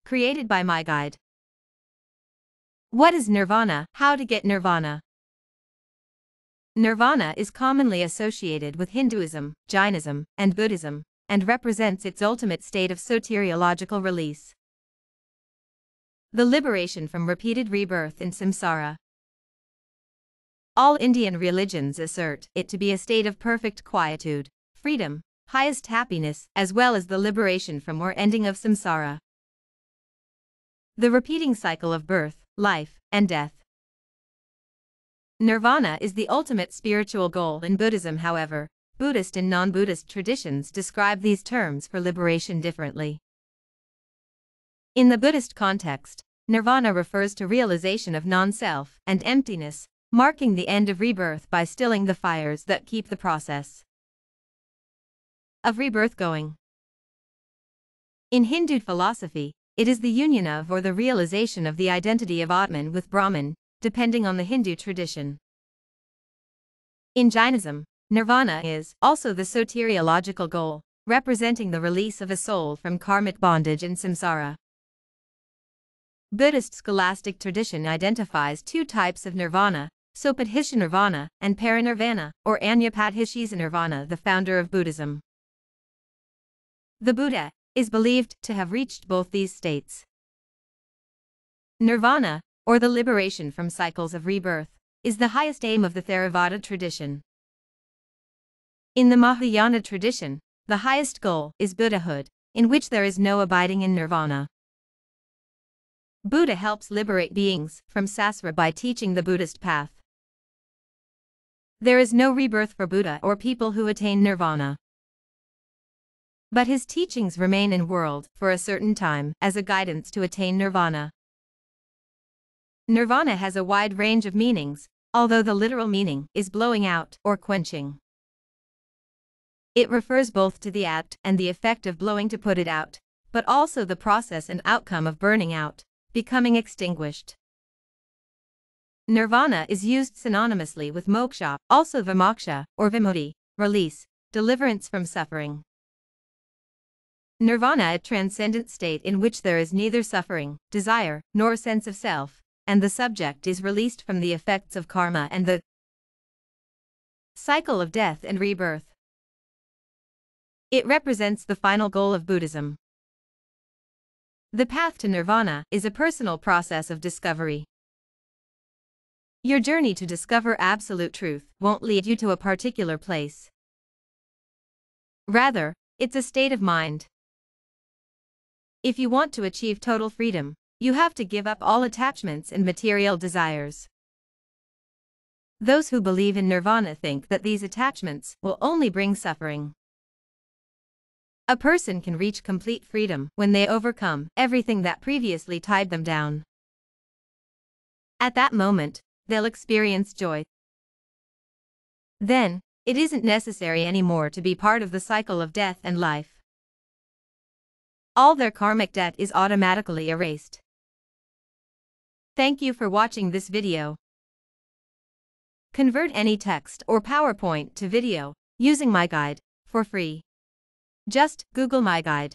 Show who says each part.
Speaker 1: created by MyGuide. What is Nirvana? How to get Nirvana? Nirvana is commonly associated with Hinduism, Jainism, and Buddhism, and represents its ultimate state of soteriological release. The liberation from repeated rebirth in samsara. All Indian religions assert it to be a state of perfect quietude, freedom, highest happiness, as well as the liberation from or ending of samsara. The repeating cycle of birth, life, and death. Nirvana is the ultimate spiritual goal in Buddhism. However, Buddhist and non-Buddhist traditions describe these terms for liberation differently. In the Buddhist context, Nirvana refers to realization of non-self and emptiness, marking the end of rebirth by stilling the fires that keep the process of rebirth going. In Hindu philosophy, it is the union of or the realization of the identity of Atman with Brahman, depending on the Hindu tradition. In Jainism, Nirvana is also the soteriological goal, representing the release of a soul from karmic bondage and samsara. Buddhist scholastic tradition identifies two types of nirvana, Sopadhisha nirvana and parinirvana, or Anapadhisha nirvana, the founder of Buddhism. The Buddha is believed to have reached both these states. Nirvana, or the liberation from cycles of rebirth, is the highest aim of the Theravada tradition. In the Mahayana tradition, the highest goal is Buddhahood, in which there is no abiding in nirvana. Buddha helps liberate beings from samsara by teaching the Buddhist path. There is no rebirth for Buddha or people who attain nirvana. But his teachings remain in world for a certain time as a guidance to attain nirvana. Nirvana has a wide range of meanings, although the literal meaning is blowing out or quenching. It refers both to the act and the effect of blowing to put it out, but also the process and outcome of burning out, becoming extinguished. Nirvana is used synonymously with moksha, also vimoksha, or vimutti, release, deliverance from suffering. Nirvana, a transcendent state in which there is neither suffering, desire, nor sense of self, and the subject is released from the effects of karma and the cycle of death and rebirth. It represents the final goal of Buddhism. The path to nirvana is a personal process of discovery. Your journey to discover absolute truth won't lead you to a particular place. Rather, it's a state of mind. If you want to achieve total freedom, you have to give up all attachments and material desires. Those who believe in nirvana think that these attachments will only bring suffering. A person can reach complete freedom when they overcome everything that previously tied them down. At that moment, they'll experience joy. Then, it isn't necessary anymore to be part of the cycle of death and life. All their karmic debt is automatically erased. Thank you for watching this video. Convert any text or PowerPoint to video using MyGuide for free. Just Google MyGuide.